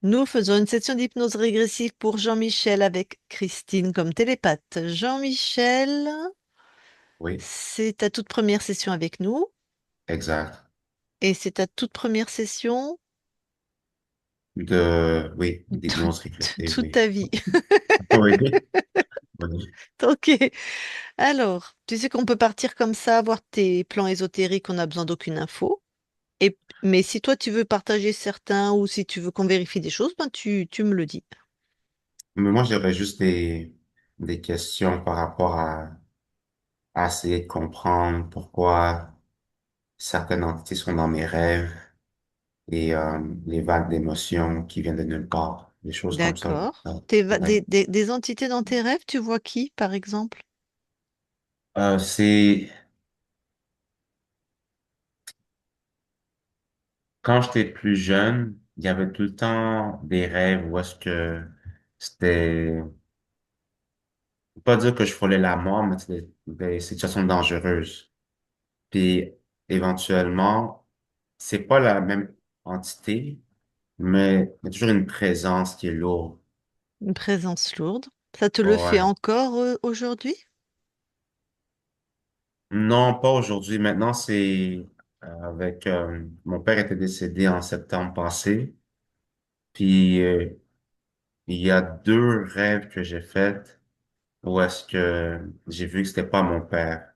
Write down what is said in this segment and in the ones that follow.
Nous faisons une session d'hypnose régressive pour Jean-Michel avec Christine comme télépathe. Jean-Michel, Oui, c'est ta toute première session avec nous exact. et c'est ta toute première session Oui, toute, d'hypnose régressive, toute oui. ta vie. Oui, oui. Ok. Alors, tu sais qu'on peut partir comme ça, voir tes plans ésotériques, on n'a besoin d'aucune info. Mais si toi tu veux partager certains ou si tu veux qu'on vérifie des choses, ben tu me le dis. Mais moi, j'aurais juste des questions par rapport à essayer de comprendre pourquoi certaines entités sont dans mes rêves et les vagues d'émotions qui viennent de nulle part, des choses comme ça. D'accord. Ouais. Des entités dans tes rêves, tu vois qui, par exemple? C'est quand j'étais plus jeune, il y avait tout le temps des rêves où est-ce que c'était faut pas dire que je frôlais la mort, mais c'était des situations dangereuses. Puis éventuellement, c'est pas la même entité, mais il y a toujours une présence qui est lourde. Une présence lourde. Ça te le fait Ouais. encore aujourd'hui? Non, pas aujourd'hui. Maintenant, c'est avec mon père était décédé en septembre passé. Puis il y a deux rêves que j'ai faits où est-ce que j'ai vu que c'était pas mon père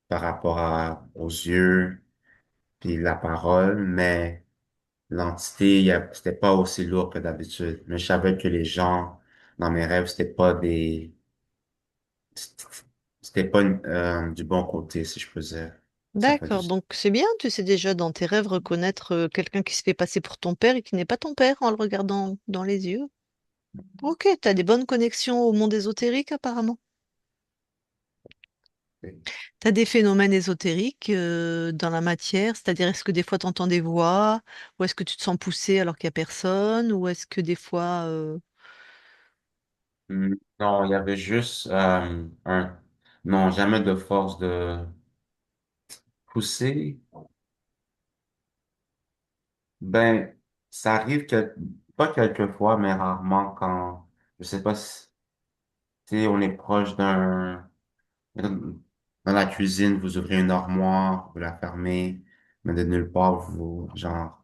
par rapport aux yeux puis la parole, mais l'entité, c'était pas aussi lourd que d'habitude. Mais je savais que les gens dans mes rêves, c'était pas du bon côté, si je peux dire. Ça fait du D'accord, donc c'est bien, tu sais déjà dans tes rêves reconnaître quelqu'un qui se fait passer pour ton père et qui n'est pas ton père en le regardant dans les yeux. Ok, tu as des bonnes connexions au monde ésotérique apparemment. Tu as des phénomènes ésotériques dans la matière, c'est-à-dire est-ce que des fois tu entends des voix, ou est-ce que tu te sens poussé alors qu'il n'y a personne, ou est-ce que des fois... Non, il y avait juste non, jamais de force de pousser. Ben, ça arrive pas quelquefois, mais rarement quand, je sais pas si, tu sais, on est proche dans la cuisine, vous ouvrez une armoire, vous la fermez, mais de nulle part, genre,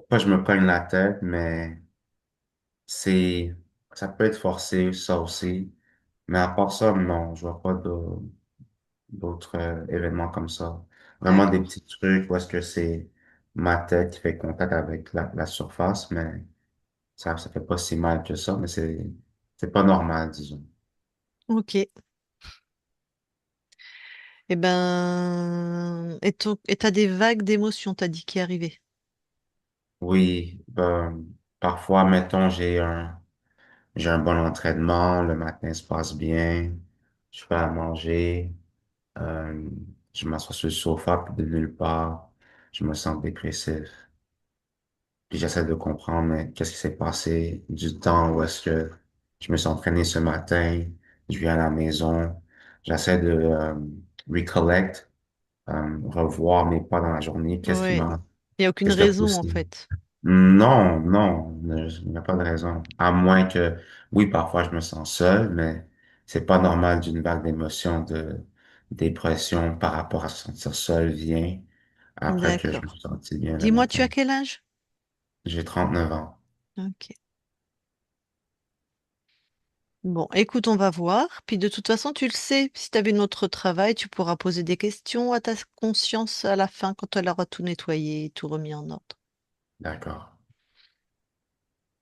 pas je me cogne la tête, mais c'est, ça peut être forcé, ça aussi. Mais à part ça, non, je vois pas d'autres événements comme ça. Vraiment des D'accord. petits trucs où est-ce que c'est ma tête qui fait contact avec la surface, mais ça fait pas si mal que ça, mais c'est pas normal, disons. Ok. Eh ben, et t'as des vagues d'émotions, t'as dit, qui arrivaient. Oui, ben, parfois, mettons, j'ai un bon entraînement, le matin se passe bien, je fais à manger, euh, je m'assois sur le sofa, puis de nulle part, je me sens dépressif. Puis j'essaie de comprendre mais qu'est-ce qui s'est passé du temps où est-ce que je me suis entraîné ce matin, je viens à la maison, j'essaie de recollect, revoir mes pas dans la journée, qu'est-ce qui Ouais. m'a, Il n'y a aucune qu'est-ce qui a raison, en poussé. fait. Non, non, il n'y a pas de raison. À moins que, oui, parfois je me sens seul, mais c'est pas normal d'une vague d'émotions, de dépression par rapport à se sentir seul vient après que je me D'accord. suis senti bien le Dis-moi, tu matin. as quel âge? J'ai 39 ans. Ok. Bon, écoute, on va voir. Puis de toute façon, tu le sais, si tu avais notre travail, tu pourras poser des questions à ta conscience à la fin quand elle aura tout nettoyé et tout remis en ordre. D'accord.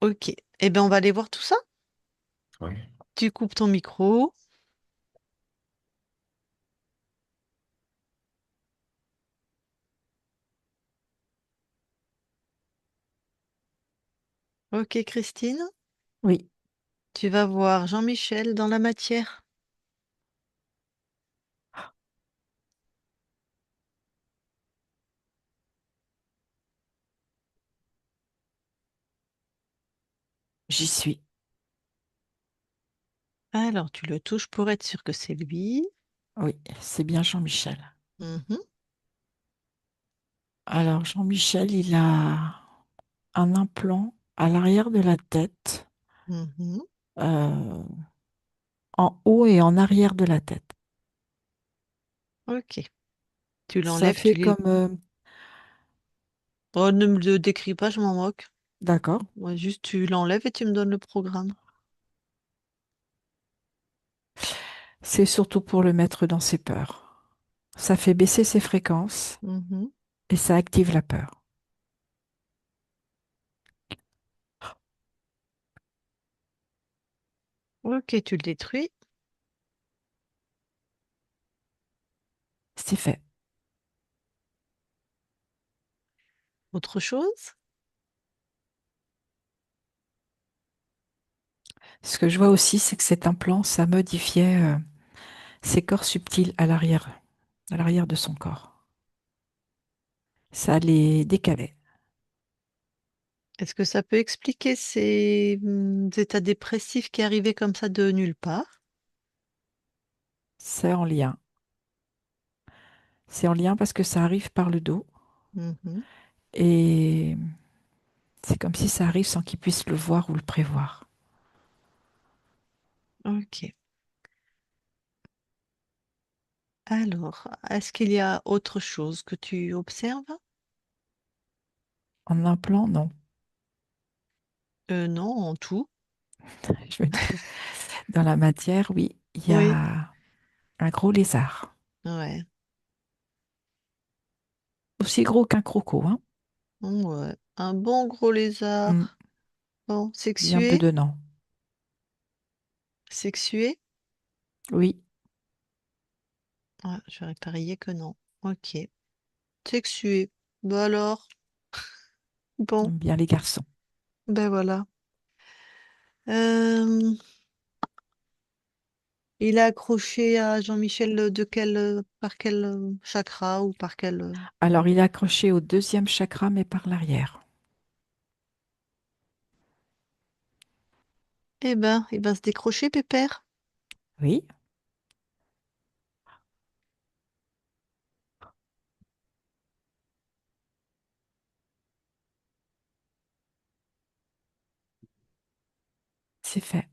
Ok. Eh bien, on va aller voir tout ça. Oui. Tu coupes ton micro. Ok, Christine. Oui, Tu vas voir Jean-Michel dans la matière. j'y suis. Alors, tu le touches pour être sûr que c'est lui. Oui, c'est bien Jean-Michel. Mhm. Alors, Jean-Michel, il a un implant À l'arrière de la tête, Mhm. euh, en haut et en arrière de la tête. Ok. Tu Ça l'enlèves, fait tu les... comme... Oh, ne me le décris pas, je m'en moque. d'accord. Ouais, juste tu l'enlèves et tu me donnes le programme. C'est surtout pour le mettre dans ses peurs. Ça fait baisser ses fréquences Mhm. et ça active la peur. Ok, tu le détruis. C'est fait. Autre chose? Ce que je vois aussi, c'est que cet implant, ça modifiait ses corps subtils à l'arrière de son corps. Ça les décalait. Est-ce que ça peut expliquer ces états dépressifs qui arrivaient comme ça de nulle part? C'est en lien. C'est en lien parce que ça arrive par le dos Mhm. et c'est comme si ça arrive sans qu'ils puissent le voir ou le prévoir. Ok. Alors, est-ce qu'il y a autre chose que tu observes? En implant, non. Non, en tout. Je veux dire, dans la matière, oui, il y Oui. a un gros lézard. Ouais. Aussi gros qu'un croco, hein. Ouais. Un bon gros Mm, lézard. Bon, bien peu sexué? de dents. Sexué? Oui, Ouais, j'aurais parié que non. Ok. Sexué. Bah alors, bon, bien les garçons. ben voilà. Euh, il est accroché à Jean-Michel de quel, par quel chakra ou par quel... Alors, il est accroché au deuxième chakra, mais par l'arrière. Eh ben, il va se décrocher, Pépère. Oui, c'est fait.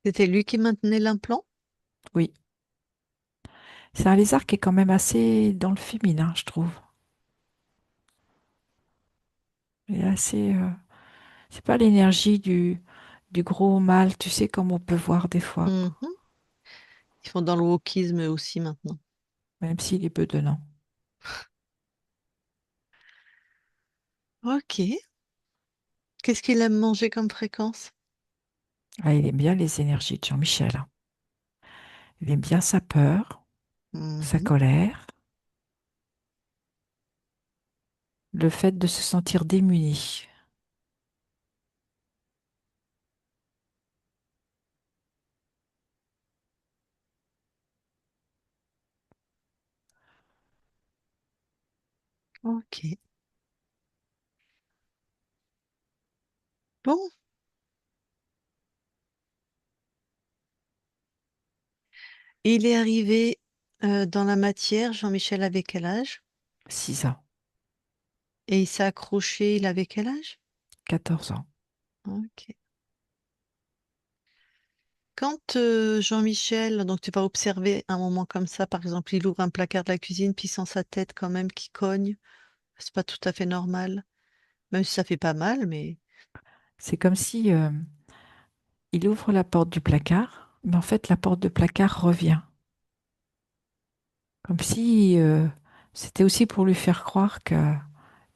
C'était lui qui maintenait l'implant? Oui. C'est un lézard qui est quand même assez dans le féminin, je trouve. Il est assez. C'est pas l'énergie du gros mâle, tu sais, comme on peut voir des fois, Mhm. Ils font dans le wokisme eux aussi maintenant. même s'il est bedonnant. Ok. Qu'est-ce qu'il aime manger comme fréquence? Ah, il aime bien les énergies de Jean-Michel, hein. Il aime bien sa peur, sa Mhm. colère, le fait de se sentir démuni. Ok. Bon, il est arrivé dans la matière. Jean-Michel avait quel âge? 6 ans, Et il s'est accroché, il avait quel âge? 14 ans. Ok. Quand Jean-Michel, donc tu vas observer un moment comme ça, par exemple, il ouvre un placard de la cuisine, puis sent sa tête quand même qui cogne, c'est pas tout à fait normal, même si ça fait pas mal, mais C'est comme si il ouvre la porte du placard, mais en fait la porte de placard revient. Comme si c'était aussi pour lui faire croire que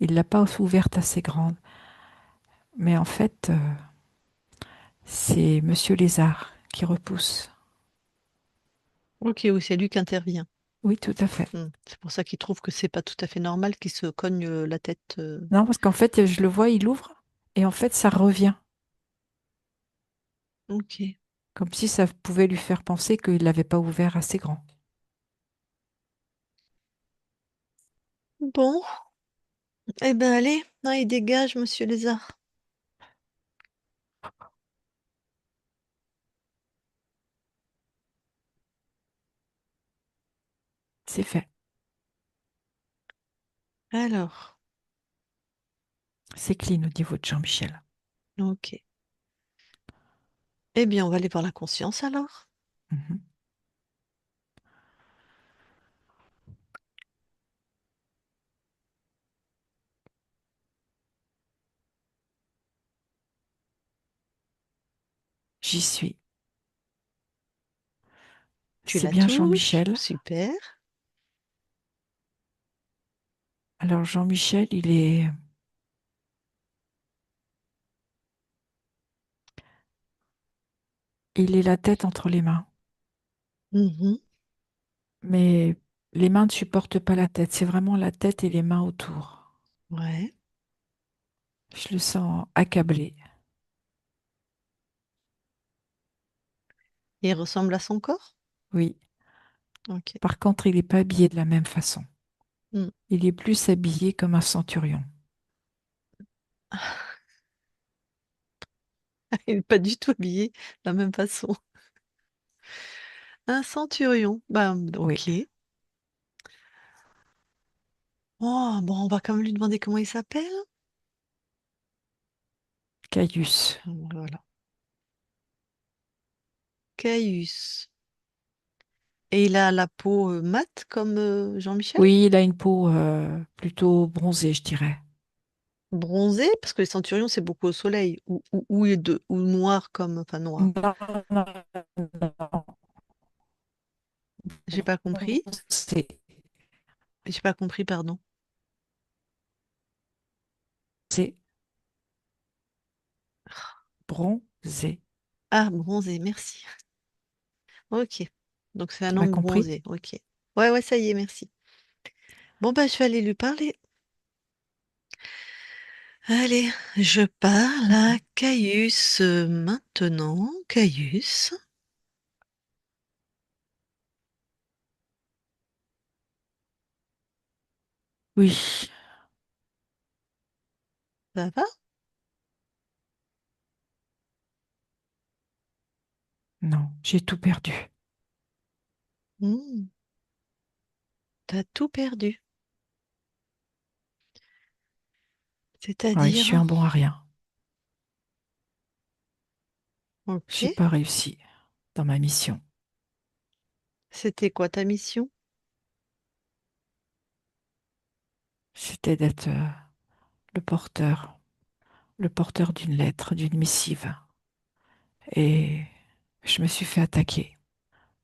il l'a pas ouverte assez grande. Mais en fait, c'est Monsieur Lézard qui repousse. ok, oui, c'est lui qui intervient. Oui, tout à fait. C'est pour ça qu'il trouve que c'est pas tout à fait normal qu'il se cogne la tête. Non, parce qu'en fait, je le vois, il ouvre, et en fait, ça revient. Ok. Comme si ça pouvait lui faire penser qu'il l'avait pas ouvert assez grand. Bon, eh ben allez, ah, il dégage, Monsieur Lézard. C'est fait. Alors, C'est clean au niveau de Jean-Michel. ok. Eh bien, on va aller voir la conscience alors. Mhm. J'y suis. Tu C'est la bien touches, Jean-Michel. super. Alors Jean-Michel, il est la tête entre les mains. Mhm. Mais les mains ne supportent pas la tête. C'est vraiment la tête et les mains autour. Ouais. Je le sens accablé. Il ressemble à son corps? Oui. Ok. Par contre, il n'est pas habillé de la même façon. Hmm. Il est plus habillé comme un centurion. Il n'est pas du tout habillé de la même façon. Un centurion. Ben, Oui. ok. Oh, bon, on va quand même lui demander comment il s'appelle. Caius. Voilà. Caius. Et il a la peau mate comme Jean-Michel? Oui, il a une peau plutôt bronzée, je dirais. Bronzé, parce que les centurions, c'est beaucoup au soleil. Ou noir comme. Enfin, noir. Non, non, non. J'ai pas compris. C'est J'ai pas compris, pardon. c'est bronzé. Ah, bronzé, merci. Ok. Donc c'est un Tu m'as homme compris? bronzé. Ok. Ouais, ouais, ça y est, merci. Bon, bah, je vais aller lui parler. Allez, je parle à Caius maintenant. Caius, Oui. ça va? Non, j'ai tout perdu. Hmm, t'as tout perdu. Oui, je suis C'est-à-dire, un bon à rien. ok. J'ai pas réussi dans ma mission. C'était quoi ta mission? C'était d'être le porteur, le porteur d'une lettre, d'une missive. Et je me suis fait attaquer.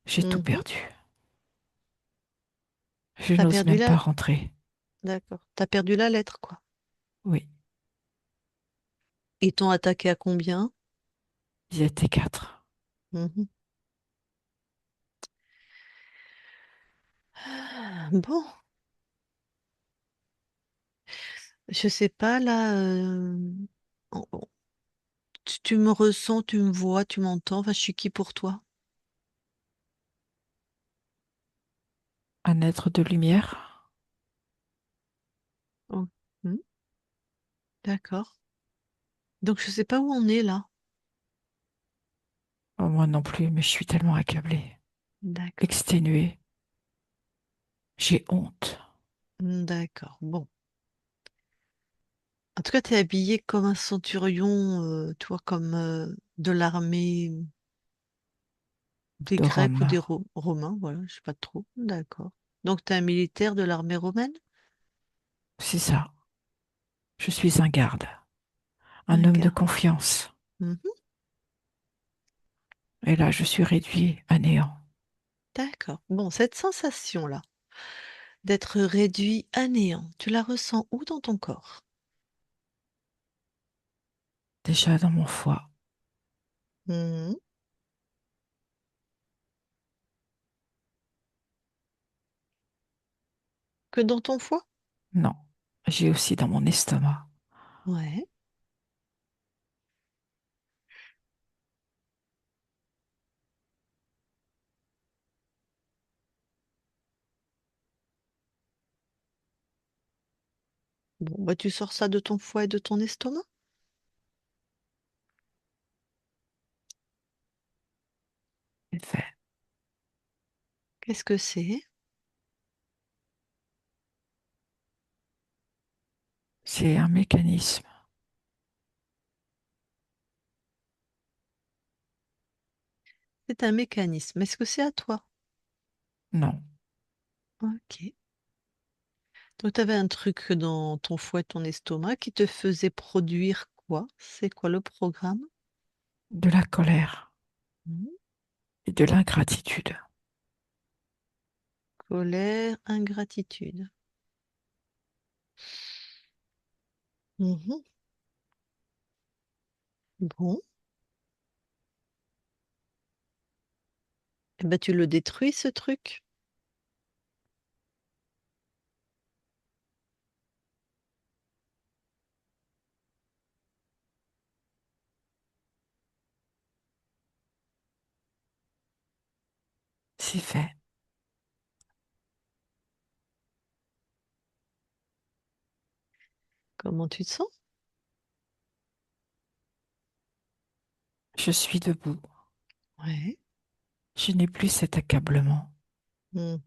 J'ai tout Mhm. perdu. Je T'as n'ose perdu même pas la... rentrer. D'accord. T'as perdu la lettre, quoi. Oui, Ils t'ont attaqué à combien? ils étaient quatre. Mhm. Ah, bon, je sais pas, là... tu me ressens, tu me vois, tu m'entends. Enfin, je suis qui pour toi? Un être de lumière. Oh, hmm, d'accord. Donc, je sais pas où on est, là. Oh, moi non plus, mais je suis tellement accablée, D'accord. exténuée. J'ai honte. D'accord. Bon. En tout cas, t'es habillé comme un centurion, toi, comme de l'armée des De Grecs ou Rome. des Romains, voilà, je sais pas trop. D'accord. Donc, t'es un militaire de l'armée romaine? C'est ça. Je suis un garde, un Un homme de gars. confiance. Mhm. Et là, je suis réduit à néant. D'accord. Bon, cette sensation-là, d'être réduit à néant, tu la ressens où dans ton corps? Déjà dans mon foie. Mhm. Que dans ton foie? Non, j'ai aussi dans mon estomac. Ouais. Bon, bah, tu sors ça de ton foie et de ton estomac? C'est fait. Qu'est-ce que c'est? C'est un mécanisme. C'est un mécanisme. Est-ce que c'est à toi? Non. Ok. Donc, tu avais un truc dans ton foie, ton estomac qui te faisait produire quoi? C'est quoi le programme? De la colère Mhm. et de l'ingratitude. Colère, ingratitude. Mhm. Bon. Eh ben, tu le détruis, ce truc. C'est fait. Comment tu te sens? Je suis debout. Ouais. Je n'ai plus cet accablement. Mhm.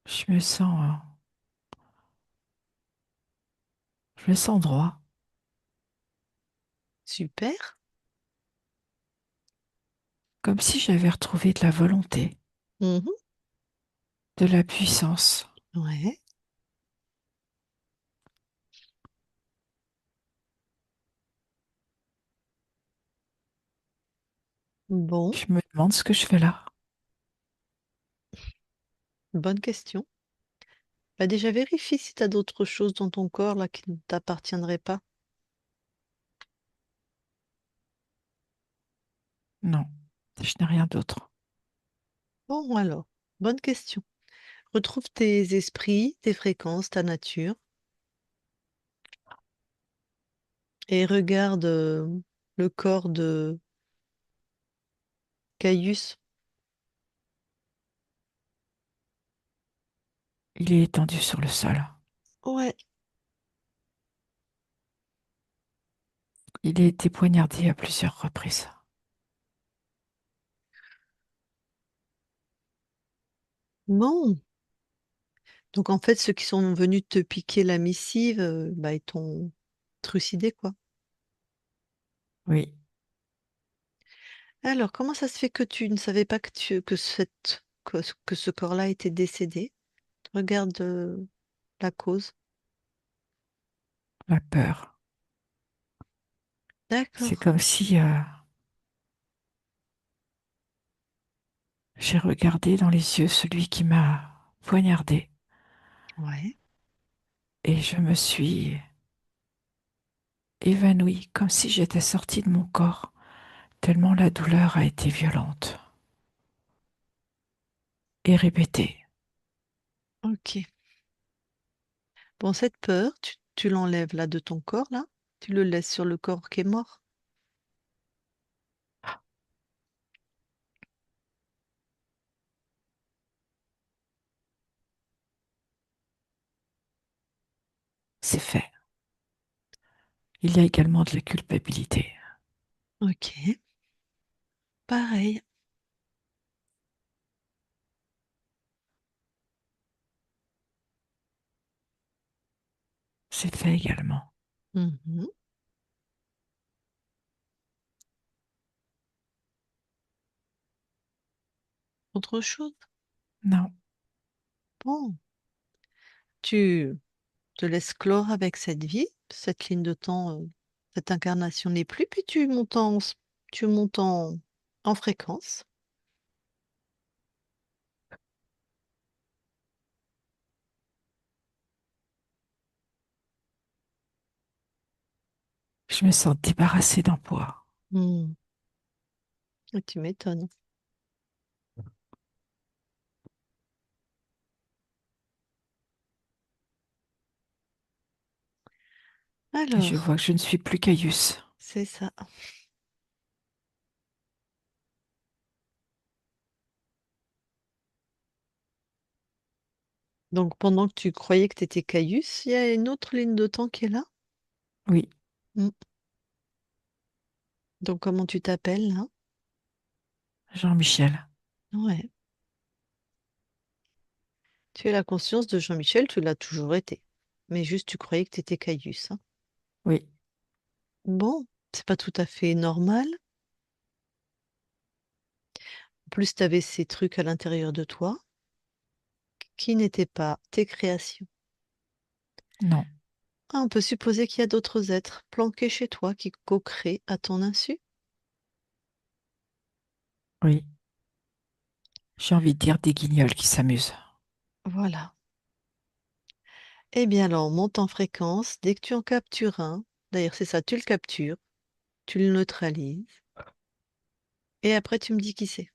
Je me sens, je me sens droit, Super. comme si j'avais retrouvé de la volonté, Mhm. de la puissance. Ouais. Bon, Je me demande ce que je fais là. bonne question. Bah déjà, vérifie si tu as d'autres choses dans ton corps là qui ne t'appartiendraient pas. Non, je n'ai rien d'autre. Bon, alors, bonne question. Retrouve tes esprits, tes fréquences, ta nature et regarde le corps de Caius. Il est étendu sur le sol. Ouais. Il a été poignardé à plusieurs reprises. Bon. Donc en fait, ceux qui sont venus te piquer la missive, bah, ils t'ont trucidé, quoi. Oui, Alors, comment ça se fait que tu ne savais pas que ce corps-là était décédé? Regarde la cause. la peur. C'est D'accord. comme si j'ai regardé dans les yeux celui qui m'a poignardé Ouais. et je me suis évanouie comme si j'étais sortie de mon corps, tellement la douleur a été violente et répétée. Ok. Bon, cette peur, tu l'enlèves là de ton corps, là. Tu le laisses sur le corps qui est mort. C'est fait. Il y a également de la culpabilité. Ok. Pareil. C'est fait également. Mhm. Autre chose? Non, Bon. Tu te laisses clore avec cette vie, cette ligne de temps, cette incarnation n'est plus, puis tu montes en fréquence. je me sens débarrassée d'un poids. Hmm. Et tu m'étonnes. Et je Alors, vois que je ne suis plus Caius. c'est ça. Donc, pendant que tu croyais que tu étais Caius, il y a une autre ligne de temps qui est là. Oui, Hmm. Donc, comment tu t'appelles là? Jean-Michel. Ouais. Tu as la conscience de Jean-Michel, tu l'as toujours été. Mais juste, tu croyais que tu étais Caius, hein. Oui, Bon, c'est pas tout à fait normal. En plus, tu avais ces trucs à l'intérieur de toi qui n'étaient pas tes créations. non, Ah, on peut supposer qu'il y a d'autres êtres planqués chez toi qui co-créent à ton insu. oui. J'ai envie de dire des guignols qui s'amusent. Voilà. Eh bien alors, monte en fréquence. Dès que tu en captures un, d'ailleurs c'est ça, tu le captures, tu le neutralises, et après tu me dis qui c'est.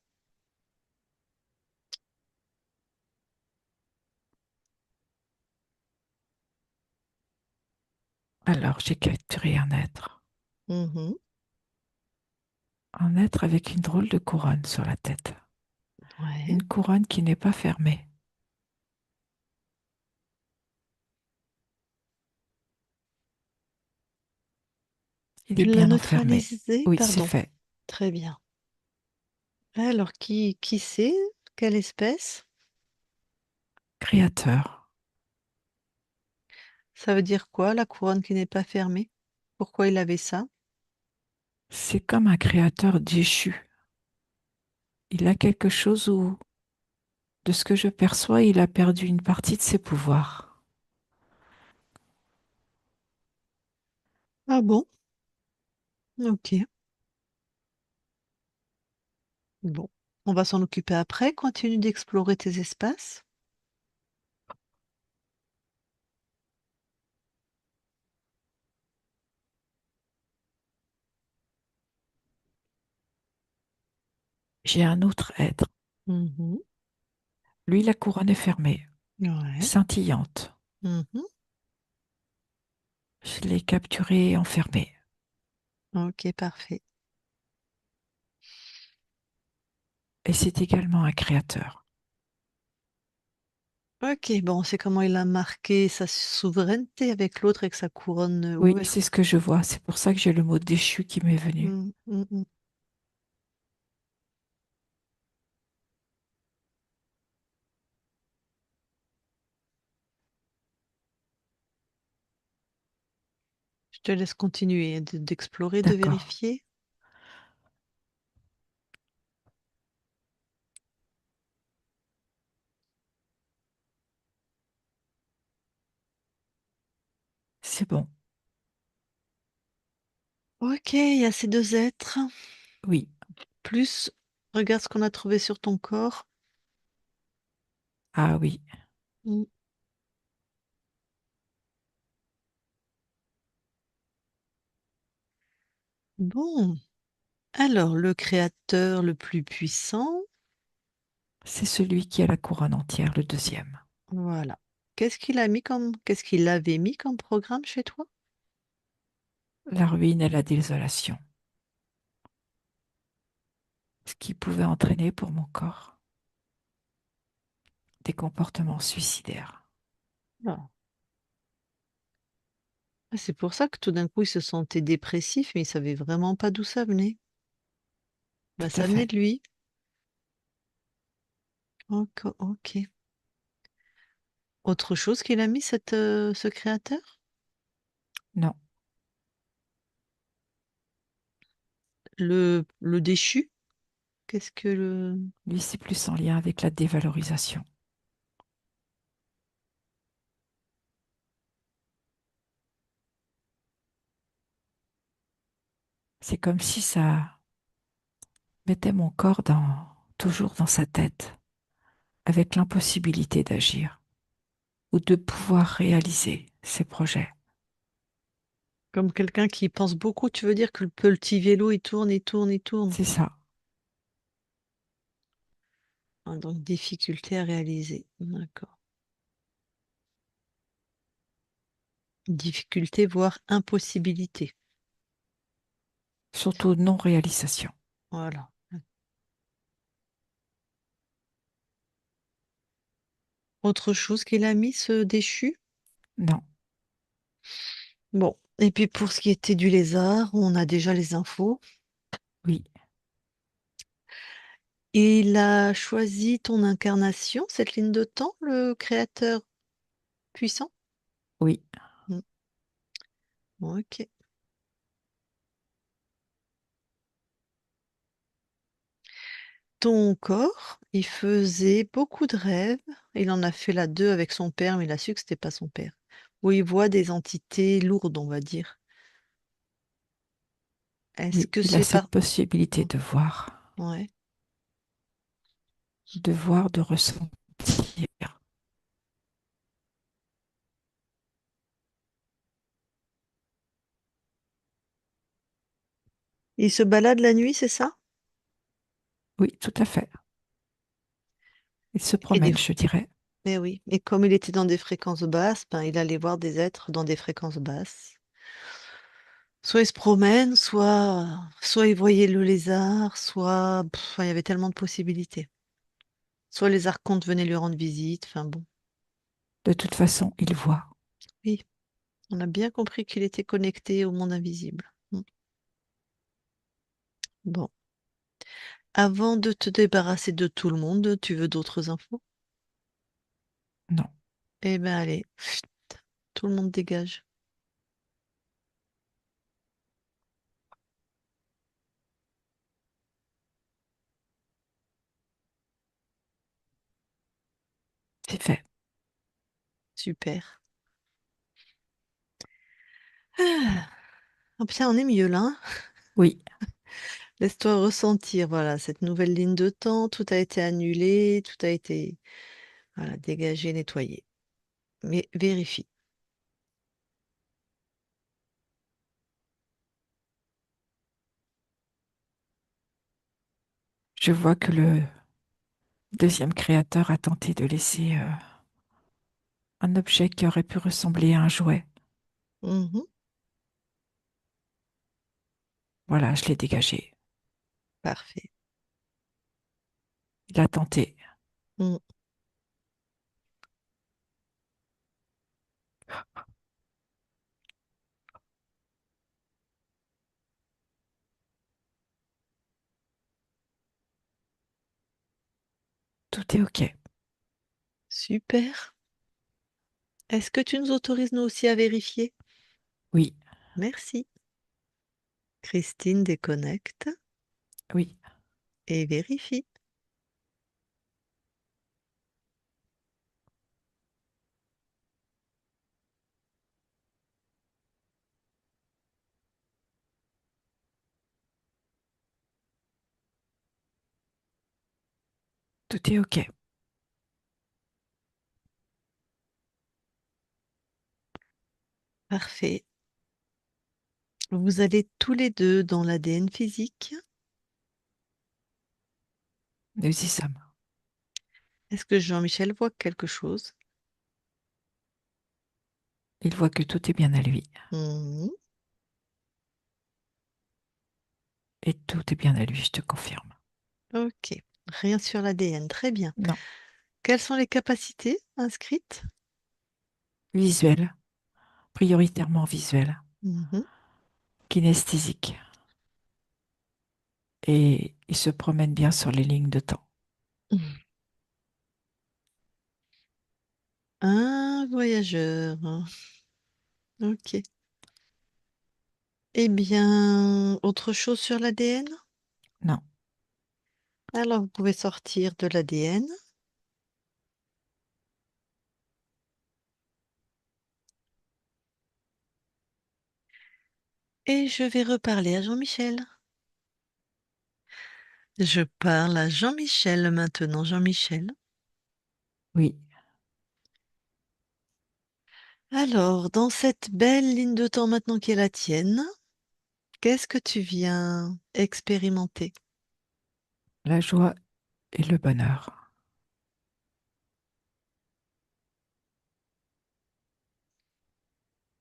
Alors, j'ai capturé Mhm. un être avec une drôle de couronne sur la tête. Ouais. Une couronne qui n'est pas fermée. Il est Tu l'as bien enfermé. neutralisé, Oui, c'est pardon. fait. Très bien. Alors, qui c'est? Quelle espèce? Créateur. Ça veut dire quoi, la couronne qui n'est pas fermée? Pourquoi il avait ça? C'est comme un créateur déchu. Il a quelque chose où, de ce que je perçois, il a perdu une partie de ses pouvoirs. Ah bon? Ok. Bon. On va s'en occuper après. Continue d'explorer tes espaces. J'ai un autre être. Mhm. Lui, la couronne est fermée, Ouais. scintillante. Mhm. Je l'ai capturé et enfermé. Ok, parfait. Et c'est également un créateur. Ok, bon, c'est comment il a marqué sa souveraineté avec l'autre et que sa couronne Oui, ouverte. c'est ce que je vois. C'est pour ça que j'ai le mot déchu qui m'est venu. Mm, mm, mm. Je te laisse continuer d'explorer, de D'accord. vérifier. C'est bon. Ok, il y a ces deux êtres. Oui. Plus, regarde ce qu'on a trouvé sur ton corps. Ah oui. Mm. Bon, alors le créateur le plus puissant, C'est celui qui a la couronne entière, le deuxième. voilà. Qu'est-ce qu'il avait mis comme programme chez toi? La ruine et la désolation. Ce qui pouvait entraîner pour mon corps des comportements suicidaires. Ah. Ah, c'est pour ça que tout d'un coup il se sentait dépressif, mais il savait vraiment pas d'où ça venait. Bah, Tout à ça venait fait. de lui. Ok, ok. Autre chose qu'il a mis, ce créateur? Non. Le déchu? Qu'est-ce que le... Lui, c'est plus en lien avec la dévalorisation. C'est comme si ça mettait mon corps toujours dans sa tête, avec l'impossibilité d'agir ou de pouvoir réaliser ses projets. Comme quelqu'un qui pense beaucoup, tu veux dire que le petit vélo, il tourne, il tourne, il tourne. C'est ça, Ah, donc difficulté à réaliser. D'accord. Difficulté, voire impossibilité. surtout non-réalisation. Voilà. Autre chose qu'il a mis, ce déchu? Non, Bon. Et puis pour ce qui était du lézard, on a déjà les infos. oui, Il a choisi ton incarnation, cette ligne de temps, le créateur puissant? Oui, Mm. Ok. Ton corps, il faisait beaucoup de rêves. Il en a fait là deux avec son père, mais il a su que c'était pas son père. Où il voit des entités lourdes, on va dire. Est-ce oui, que il a c'est cette par... possibilité Mm. Ouais. de voir, de ressentir. Il se balade la nuit, c'est ça? Oui, tout à fait. Il se Et des... promène, je dirais. Mais oui. Et comme il était dans des fréquences basses, ben, il allait voir des êtres dans des fréquences basses. Soit il se promène, soit il voyait le lézard, soit il y avait tellement de possibilités. Soit les archontes venaient lui rendre visite. Enfin bon, De toute façon, il voit. oui, on a bien compris qu'il était connecté au monde invisible. Mm. Bon, avant de te débarrasser de tout le monde, tu veux d'autres infos? Non, Eh ben allez, tout le monde dégage. c'est fait. Super. Ah, oh putain, on est mieux là, hein. Oui, Laisse-toi ressentir, voilà, cette nouvelle ligne de temps, tout a été annulé, tout a été, voilà, dégagé, nettoyé. Mais vérifie. je vois que le deuxième créateur a tenté de laisser un objet qui aurait pu ressembler à un jouet. Mhm, Voilà, je l'ai dégagé. parfait. Il a tenté. Mm. Tout est OK. Super. Est-ce que tu nous autorises nous aussi à vérifier? Oui, Merci. Christine déconnecte oui, et vérifie. tout est OK. Parfait. Vous allez tous les deux dans l'ADN physique. Nous y sommes. Est-ce que Jean-Michel voit quelque chose? Il voit que tout est bien à lui. Mhm. Et tout est bien à lui, je te confirme. Ok. Rien sur l'ADN. Très bien. Non, Quelles sont les capacités inscrites? visuel, prioritairement visuel, Mhm. kinesthésique. Et il se promène bien sur les lignes de temps. Un voyageur. Ok. Eh bien, autre chose sur l'ADN? Non, Alors, vous pouvez sortir de l'ADN et je vais reparler à Jean-Michel. Je parle à Jean-Michel maintenant. Jean-Michel. oui, Alors, dans cette belle ligne de temps maintenant qui est la tienne, qu'est-ce que tu viens expérimenter? la joie et le bonheur,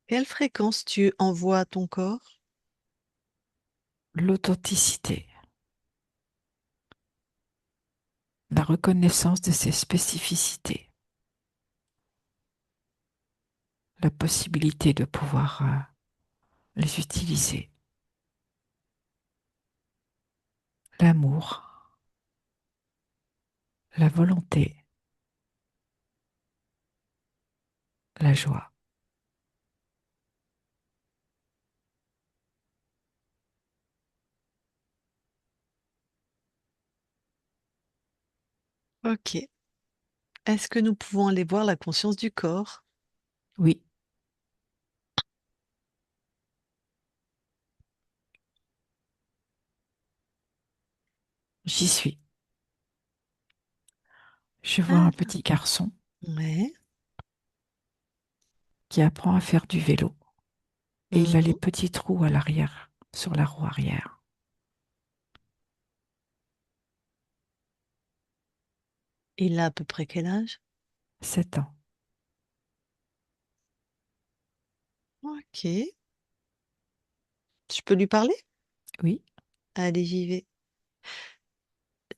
Quelle fréquence tu envoies à ton corps? l'authenticité, la reconnaissance de ses spécificités, la possibilité de pouvoir les utiliser, l'amour, la volonté, la joie. Ok. Est-ce que nous pouvons aller voir la conscience du corps? Oui, j'y suis. Je vois un Ah, petit garçon ouais. qui apprend à faire du vélo et il a les Mhm. petits trous à l'arrière, sur la roue arrière. Il a à peu près quel âge? 7 ans. Ok. Je peux lui parler? Oui, Allez, j'y vais.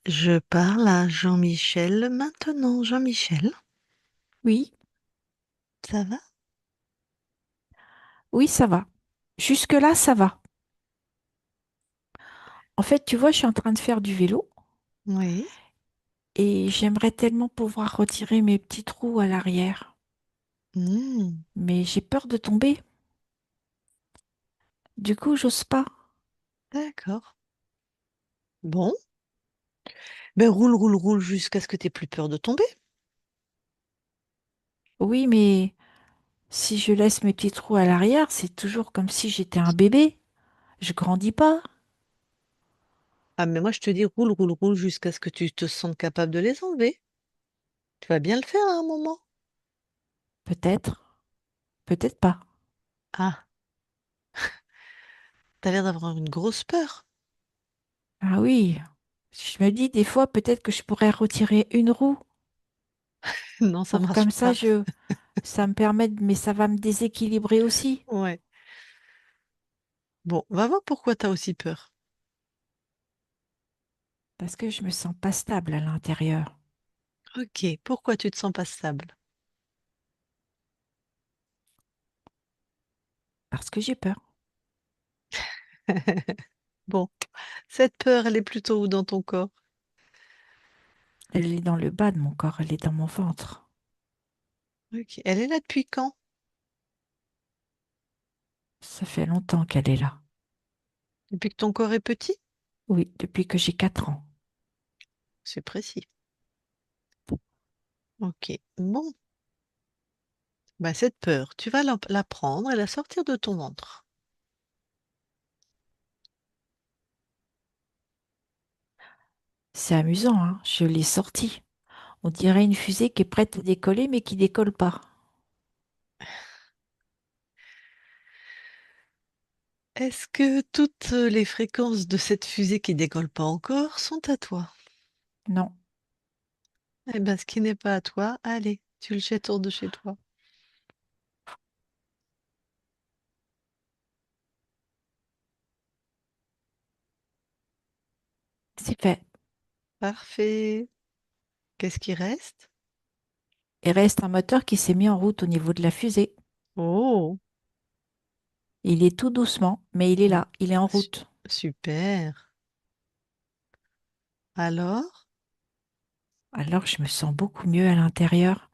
Je parle à Jean-Michel maintenant. Jean-Michel, oui, ça va? oui, ça va. Jusque-là, ça va. En fait, tu vois, je suis en train de faire du vélo Oui. et j'aimerais tellement pouvoir retirer mes petits trous à l'arrière. Hmm, Mais j'ai peur de tomber. Du coup, j'ose pas. d'accord. Bon. Ben roule, roule, roule jusqu'à ce que t'aies plus peur de tomber. Oui, mais si je laisse mes petits trous à l'arrière, c'est toujours comme si j'étais un bébé. Je grandis pas. Ah, mais moi, je te dis roule, roule, roule jusqu'à ce que tu te sentes capable de les enlever. Tu vas bien le faire à un moment. Peut-être, peut-être pas. Ah, t'as l'air d'avoir une grosse peur. Ah oui, je me dis des fois peut-être que je pourrais retirer une roue Non, ça pour marche comme ça pas. ça me permet mais ça va me déséquilibrer aussi Ouais. Bon, va voir pourquoi t'as aussi peur. parce que je me sens pas stable à l'intérieur Ok, pourquoi tu te sens pas stable? parce que j'ai peur. Bon, cette peur, elle est plutôt où dans ton corps? Elle est dans le bas de mon corps, elle est dans mon ventre. Ok, elle est là depuis quand? Ça fait longtemps qu'elle est là. Depuis que ton corps est petit? Oui, depuis que j'ai 4 ans. C'est précis. Ok, bon, bah cette peur, tu vas la prendre et la sortir de ton ventre. C'est amusant, hein, je l'ai sortie. On dirait une fusée qui est prête à décoller mais qui décolle pas. Est-ce que toutes les fréquences de cette fusée qui décolle pas encore sont à toi? Non, Eh bien, ce qui n'est pas à toi, allez, tu le jettes hors de chez toi. c'est fait. Parfait. Qu'est-ce qui reste? Il reste un moteur qui s'est mis en route au niveau de la fusée. Oh, Il est tout doucement, mais il est mm, là, il est en su- route. super. Alors? Alors je me sens beaucoup mieux à l'intérieur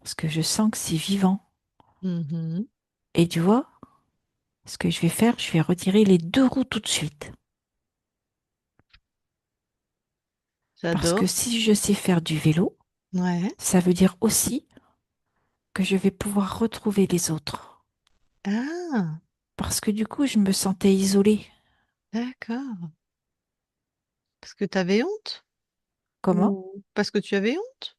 parce que je sens que c'est vivant. Mhm. Et tu vois, ce que je vais faire, je vais retirer les 2 roues tout de suite. Parce que J'adore. si je sais faire du vélo, Ouais. ça veut dire aussi que je vais pouvoir retrouver les autres. Ah, Parce que du coup, je me sentais isolée. d'accord. Parce que tu avais honte? Comment? Ou parce que tu avais honte?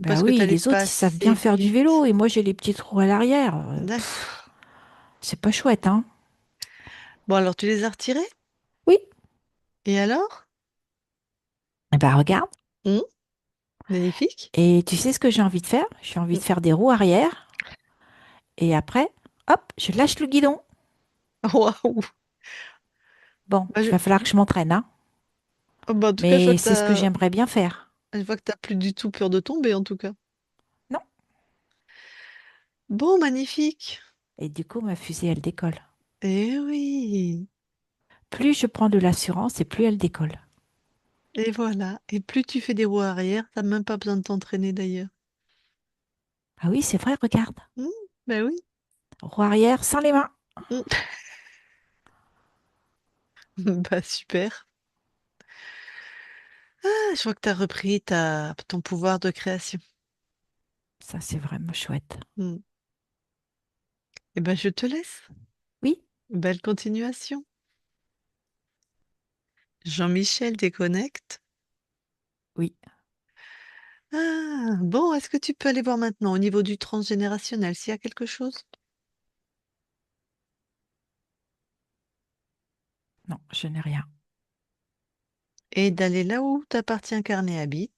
Ou Ben parce que tu oui, allais les autres, pas ils savent assez bien faire du vite? vélo et moi, j'ai les petits trous à l'arrière. D'accord. C'est pas chouette, hein? Bon, alors tu les as retirés? Oui. Et alors? Eh ben regarde. Hmm, magnifique. Et tu sais ce que j'ai envie de faire? J'ai envie de Hmm. faire des roues arrière. Et après, hop, je lâche le guidon. Waouh. Bon, Bah, il va falloir que je m'entraîne, hein. oh, bah, en tout cas, Mais c'est ce que j'aimerais bien faire. je vois que t'as plus du tout peur de tomber, en tout cas. Non. Bon, magnifique. Et du coup, ma fusée, elle décolle. Eh oui. Plus je prends de l'assurance et plus elle décolle. Et voilà. Et plus tu fais des roues arrière, t'as même pas besoin de t'entraîner d'ailleurs. Ah oui, c'est vrai, regarde. Hmm, ben oui. Roue arrière sans les mains. Hmm. Bah super. Ah, je vois que tu as repris ton pouvoir de création. Ça, c'est vraiment chouette. Hmm. Eh ben je te laisse. Oui, Belle continuation. Jean-Michel déconnecte. oui. Ah, bon, est-ce que tu peux aller voir maintenant au niveau du transgénérationnel s'il y a quelque chose? Non, je n'ai rien. Et d'aller là où ta partie incarnée habite.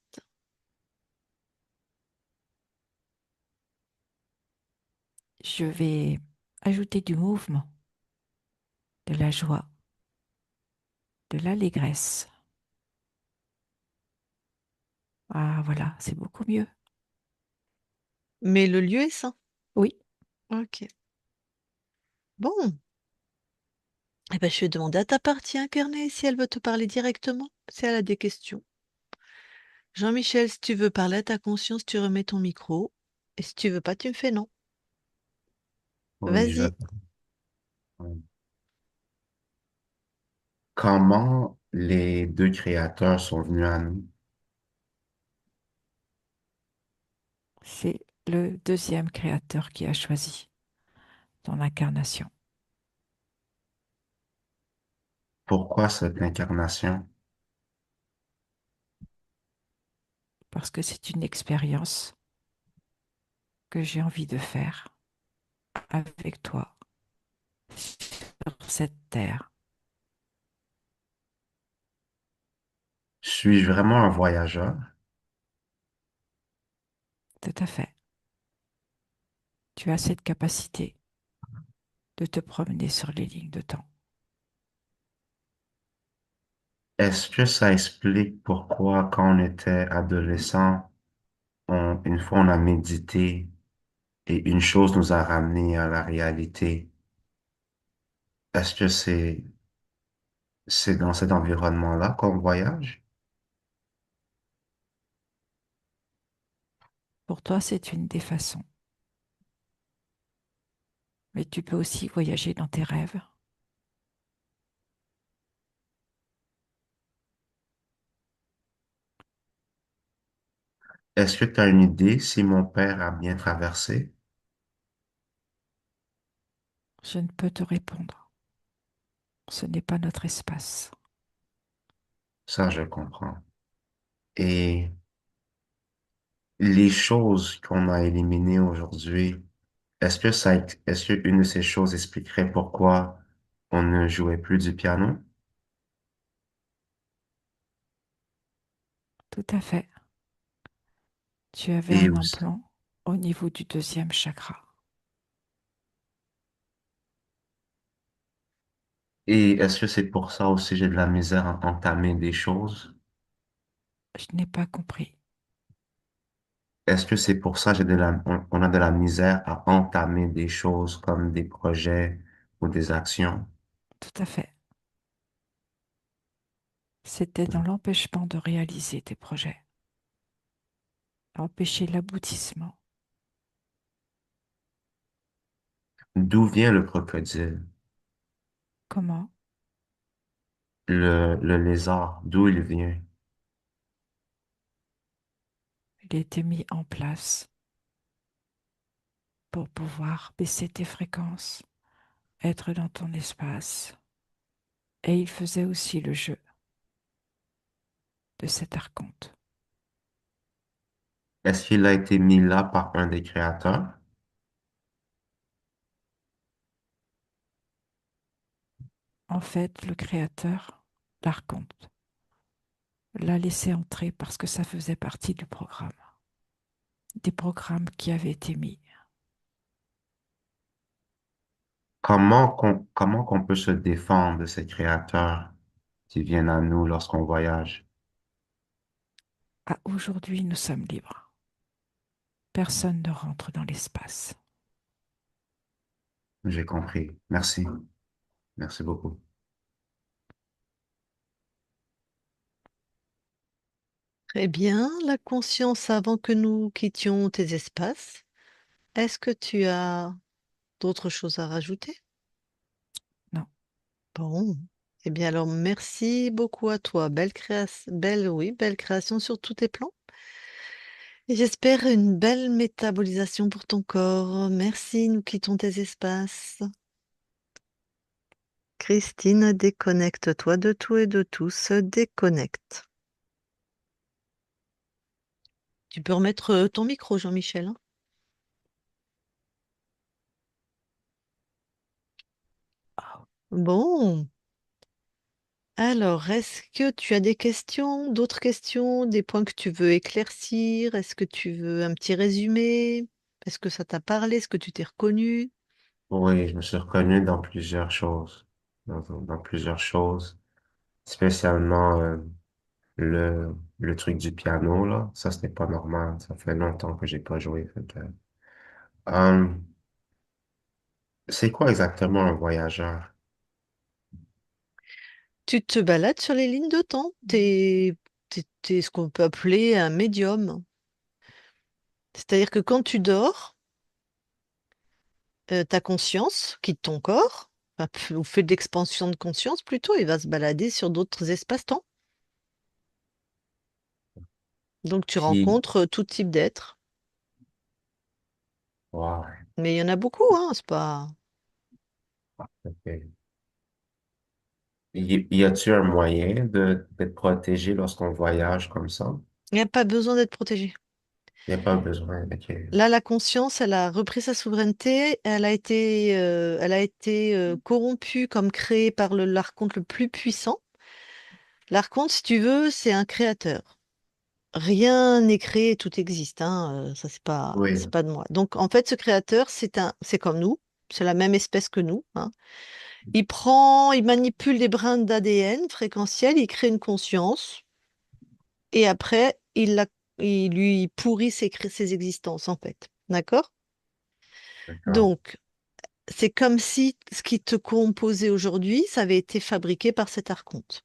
Je vais ajouter du mouvement, de la joie, de l'allégresse. Ah, voilà, c'est beaucoup mieux. Mais le lieu est sain. Oui, Ok. Bon, eh ben, je vais demander à ta partie incarnée si elle veut te parler directement, si elle a des questions. Jean-Michel, si tu veux parler à ta conscience, tu remets ton micro. Et si tu veux pas, tu me fais non. Oui, je... Vas-y. Comment les deux créateurs sont venus à nous? c'est le deuxième créateur qui a choisi ton incarnation, Pourquoi cette incarnation? parce que c'est une expérience que j'ai envie de faire avec toi sur cette terre. Suis-je vraiment un voyageur? Tout à fait. Tu as cette capacité de te promener sur les lignes de temps. Est-ce que ça explique pourquoi, quand on était adolescent, une fois on a médité et une chose nous a ramené à la réalité? Est-ce que c'est dans cet environnement-là qu'on voyage? Pour toi, c'est une des façons. Mais tu peux aussi voyager dans tes rêves. Est-ce que tu as une idée si mon père a bien traversé? Je ne peux te répondre. Ce n'est pas notre espace. Ça, je comprends. Et les choses qu'on a éliminées aujourd'hui, est-ce que une de ces choses expliquerait pourquoi on ne jouait plus du piano? Tout à fait. Tu avais Et un aussi, implant au niveau du deuxième chakra. et est-ce que c'est pour ça aussi j'ai de la misère à entamer des choses? Je n'ai pas compris. Est-ce que c'est pour ça on a de la misère à entamer des choses comme des projets ou des actions? Tout à fait. C'était dans l'empêchement de réaliser tes projets, empêcher l'aboutissement. D'où vient le crocodile? Comment? Le lézard, d'où il vient? Il a été mis en place pour pouvoir baisser tes fréquences, être dans ton espace. Et il faisait aussi le jeu de cet archonte. Est-ce qu'il a été mis là par un des créateurs? En fait, le créateur, l'archonte, l'a laissé entrer parce que ça faisait partie du programme, des programmes qui avaient été mis. Comment qu'on peut se défendre de ces créateurs qui viennent à nous lorsqu'on voyage? Ah, aujourd'hui, nous sommes libres. Personne ne rentre dans l'espace. J'ai compris. Merci. Merci beaucoup. Très bien, la conscience avant que nous quittions tes espaces. Est-ce que tu as d'autres choses à rajouter? Non. Bon. Eh bien alors merci beaucoup à toi. Belle création, belle, oui, belle création sur tous tes plans. Et j'espère une belle métabolisation pour ton corps. Merci, nous quittons tes espaces. Christine, déconnecte-toi de tout et de tous. Déconnecte. Tu peux remettre ton micro, Jean-Michel, hein. Bon. Alors, est-ce que tu as des questions, d'autres questions, des points que tu veux éclaircir? Est-ce que tu veux un petit résumé? Est-ce que ça t'a parlé? Est-ce que tu t'es reconnu? Oui, je me suis reconnu dans plusieurs choses, dans plusieurs choses, spécialement le truc du piano, là. Ça, c'était pas normal. Ça fait longtemps que j'ai pas joué. Euh, c'est quoi exactement un voyageur? Tu te balades sur les lignes de temps. T'es ce qu'on peut appeler un médium. C'est-à-dire que quand tu dors, ta conscience quitte ton corps, enfin, ou fait de l'expansion de conscience plutôt, et va se balader sur d'autres espaces-temps. Donc tu Puis, rencontres tout type d'êtres. wow, Mais il y en a beaucoup, hein, c'est pas... ok. Y a-t-il un moyen d'être protégé lorsqu'on voyage comme ça? Il n'y a pas besoin d'être protégé. Il n'y a pas besoin. Ok. Là, la conscience, elle a repris sa souveraineté, elle a été corrompue comme créée par l'archonte le plus puissant. L'archonte, si tu veux, c'est un créateur. Rien n'est créé, tout existe, hein, ça, Oui, c'est pas de moi. Donc, en fait, ce créateur, c'est comme nous, c'est la même espèce que nous, hein. Il manipule des brins d'ADN fréquentiels, il crée une conscience, et après, il lui pourrit ses existences, en fait. D'accord? d'accord. Donc, c'est comme si ce qui te composait aujourd'hui, ça avait été fabriqué par cet archonte.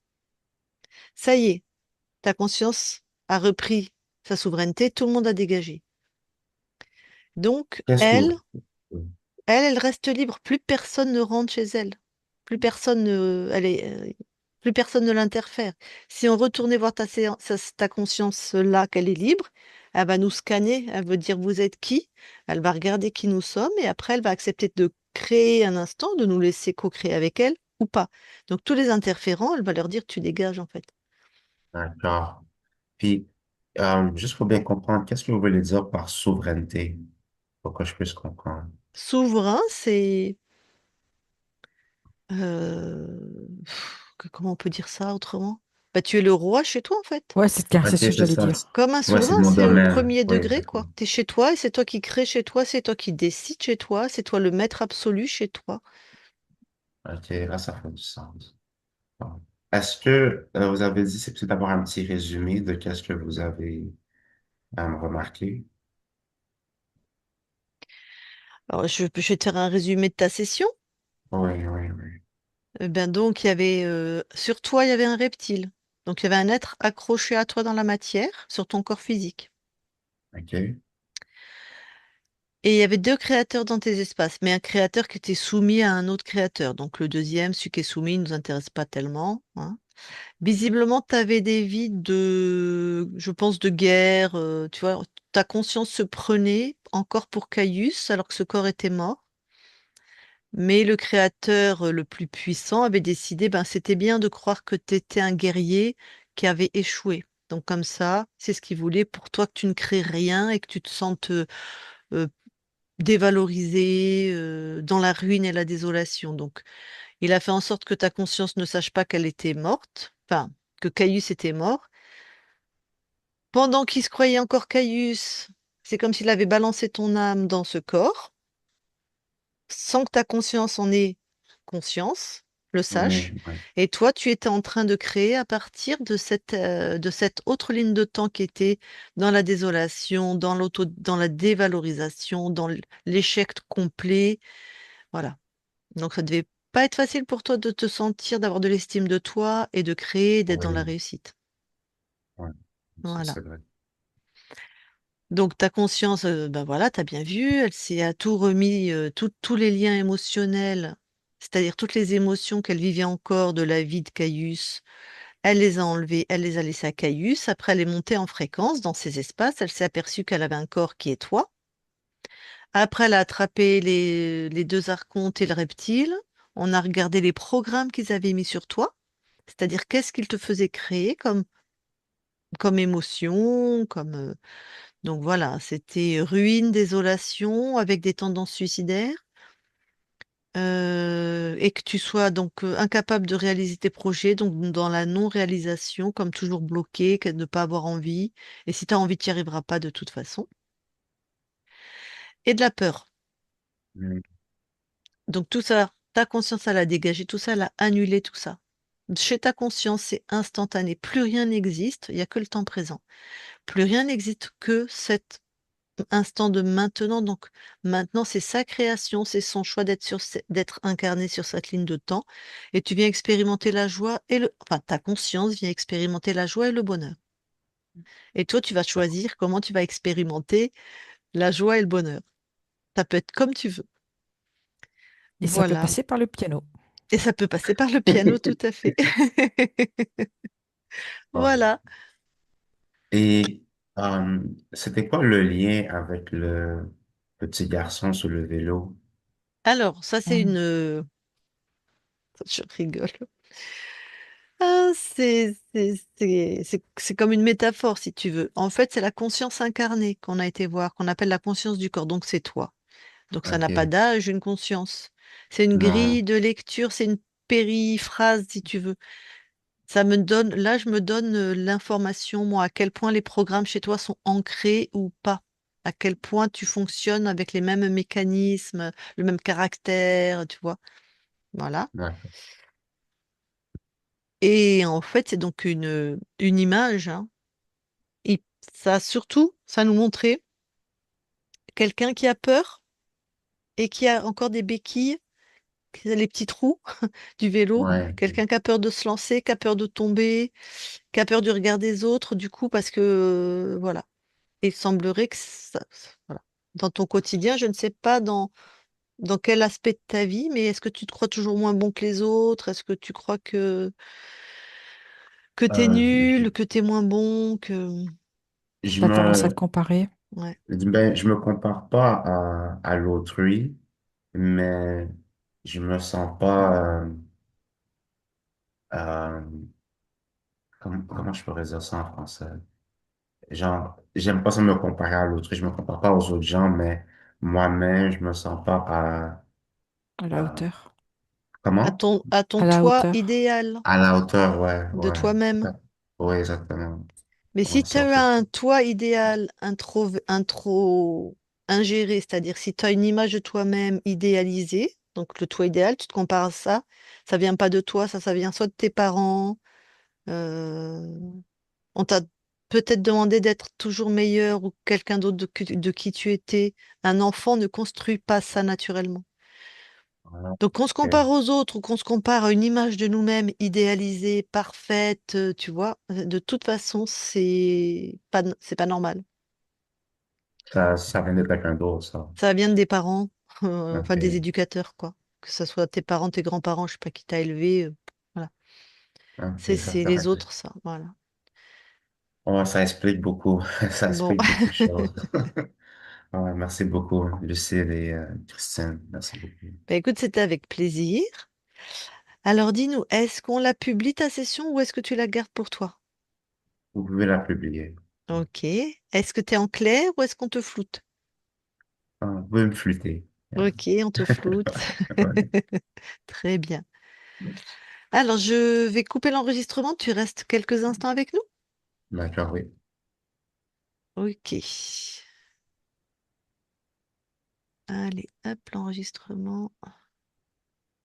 Ça y est, ta conscience a repris sa souveraineté, tout le monde a dégagé. Donc, Qu'est-ce que elle, vous... elle reste libre. Plus personne ne rentre chez elle. Plus personne ne, elle est, plus personne ne l'interfère. Si on retournait voir ta conscience là, qu'elle est libre, elle va nous scanner. Elle veut dire vous êtes qui? Elle va regarder qui nous sommes et après elle va accepter de créer un instant, de nous laisser co-créer avec elle ou pas. Donc tous les interférents, elle va leur dire tu dégages en fait. D'accord. Puis, juste pour bien comprendre, qu'est-ce que vous voulez dire par souveraineté? Pour que je puisse comprendre. Souverain, c'est comment on peut dire ça autrement? Bah, tu es le roi chez toi en fait. Ouais, c'est Ok, ce que c'est j'allais ça. dire. Comme un Ouais, c'est souverain, mon c'est au domaine. premier Oui, degré, quoi. exactement. Tu es chez toi et c'est toi qui crée chez toi, c'est toi qui décide chez toi, c'est toi le maître absolu chez toi. Ok, là, ça fait du sens. Bon. Est-ce que vous avez dit, c'est peut-être d'avoir un petit résumé de qu'est-ce que vous avez remarqué? Alors, je vais te faire un résumé de ta session. Oui, oui, oui. Ben donc, sur toi, il y avait un reptile. Donc, il y avait un être accroché à toi dans la matière, sur ton corps physique. OK. Et il y avait deux créateurs dans tes espaces, mais un créateur qui était soumis à un autre créateur. Donc, le deuxième, celui qui est soumis, ne nous intéresse pas tellement, hein. Visiblement, tu avais des vies je pense, de guerre. Tu vois, ta conscience se prenait encore pour Caius alors que ce corps était mort. Mais le créateur le plus puissant avait décidé, ben, c'était bien de croire que tu étais un guerrier qui avait échoué. Donc comme ça, c'est ce qu'il voulait pour toi que tu ne crées rien et que tu te sentes euh, dévalorisé, dans la ruine et la désolation. Donc il a fait en sorte que ta conscience ne sache pas qu'elle était morte, enfin, que Caius était mort. Pendant qu'il se croyait encore Caius, c'est comme s'il avait balancé ton âme dans ce corps, sans que ta conscience en ait conscience, le sache. Oui, oui, Et toi, tu étais en train de créer à partir de cette autre ligne de temps qui était dans la désolation, dans la dévalorisation, dans l'échec complet. Voilà. Donc, ça devait pas être facile pour toi de te sentir, d'avoir de l'estime de toi et de créer, d'être dans la oui, réussite. oui. Ça, Voilà. c'est vrai. Donc ta conscience, ben voilà, t'as bien vu, elle s'est à tout remis, tous les liens émotionnels, c'est-à-dire toutes les émotions qu'elle vivait encore de la vie de Caius, elle les a enlevées, elle les a laissées à Caius. Après, elle est montée en fréquence dans ces espaces, elle s'est aperçue qu'elle avait un corps qui est toi. Après, elle a attrapé les deux archontes et le reptile. On a regardé les programmes qu'ils avaient mis sur toi, c'est-à-dire qu'est-ce qu'ils te faisaient créer comme émotion, donc voilà, c'était ruine, désolation, avec des tendances suicidaires, et que tu sois donc incapable de réaliser tes projets, donc dans la non-réalisation, comme toujours bloqué, que de ne pas avoir envie. Et si tu as envie, tu n'y arriveras pas de toute façon. Et de la peur. Mm. Donc tout ça, ta conscience, elle a dégagé tout ça, elle a annulé tout ça. Chez ta conscience, c'est instantané. Plus rien n'existe, il n'y a que le temps présent. Plus rien n'existe que cet instant de maintenant. Donc maintenant, c'est sa création, c'est son choix d'être incarné sur cette ligne de temps. Et tu viens expérimenter la joie enfin, ta conscience vient expérimenter la joie et le bonheur. Et toi, tu vas choisir comment tu vas expérimenter la joie et le bonheur. Ça peut être comme tu veux. Et ça peut Voilà. passer par le piano. Et ça peut passer par le piano, tout à fait. Bon. Voilà. Et c'était quoi le lien avec le petit garçon sur le vélo? Alors, ça, c'est Hmm. une... Je rigole. Ah, c'est comme une métaphore, si tu veux. En fait, c'est la conscience incarnée qu'on a été voir, qu'on appelle la conscience du corps. Donc, c'est toi. Donc, ça n'a pas OK. d'âge, une conscience. C'est une Non, grille de lecture, c'est une périphrase, si tu veux. Là, je me donne l'information, moi, à quel point les programmes chez toi sont ancrés ou pas. À quel point tu fonctionnes avec les mêmes mécanismes, le même caractère, tu vois. Voilà. d'accord. Et en fait, c'est donc une image, hein. Et ça nous montrait quelqu'un qui a peur et qui a encore des béquilles, qui a les petits trous du vélo, Ouais, quelqu'un qui a peur de se lancer, qui a peur de tomber, qui a peur du regard des autres, du coup, parce que, voilà. Et il semblerait que voilà. Dans ton quotidien, je ne sais pas dans quel aspect de ta vie, mais est-ce que tu te crois toujours moins bon que les autres? Est-ce que tu crois que t'es euh, je, nul, que t'es moins bon, que... je Tu as tendance à te me, comparer. Ouais. je me compare pas à l'autrui, mais je me sens pas, euh, comment je pourrais dire ça en français? Genre, j'aime pas ça me comparer à l'autrui, je me compare pas aux autres gens, mais moi-même, je me sens pas À la à- hauteur. comment? À ton À la toi hauteur. idéal À la hauteur, ouais, de ouais. toi-même. Oui, exactement. Mais Ouais, si tu c'est un as peu ça. un toi idéal un trop ingéré, c'est-à-dire si tu as une image de toi-même idéalisée, donc le toi idéal, tu te compares à ça vient pas de toi, ça vient soit de tes parents, euh, on t'a peut-être demandé d'être toujours meilleur ou quelqu'un d'autre de qui tu étais. Un enfant ne construit pas ça naturellement. Voilà. Donc qu'on se Ok. compare aux autres ou qu'on se compare à une image de nous-mêmes idéalisée, parfaite, tu vois, de toute façon, c'est pas normal. Ça vient de quelqu'un d'autre, ça. Ça vient des parents, enfin des Ok. éducateurs, quoi. Que ce soit tes parents, tes grands-parents, je sais pas qui t'a élevé, voilà. Ok, C'est ça les fait que... autres, ça, voilà. Oh, ça explique beaucoup. Ça Bon, explique beaucoup de choses. Ouais, merci beaucoup, Lucille et Christine. Merci beaucoup. bah écoute, c'était avec plaisir. Alors dis-nous, est-ce qu'on la publie ta session ou est-ce que tu la gardes pour toi? Vous pouvez la publier. Ok. Est-ce que tu es en clair ou est-ce qu'on te floute? Vous pouvez me flûter. Ok, on te floute. Ouais. Très bien. Alors, je vais couper l'enregistrement. Tu restes quelques instants avec nous? D'accord, oui. Ok. Allez, hop, l'enregistrement.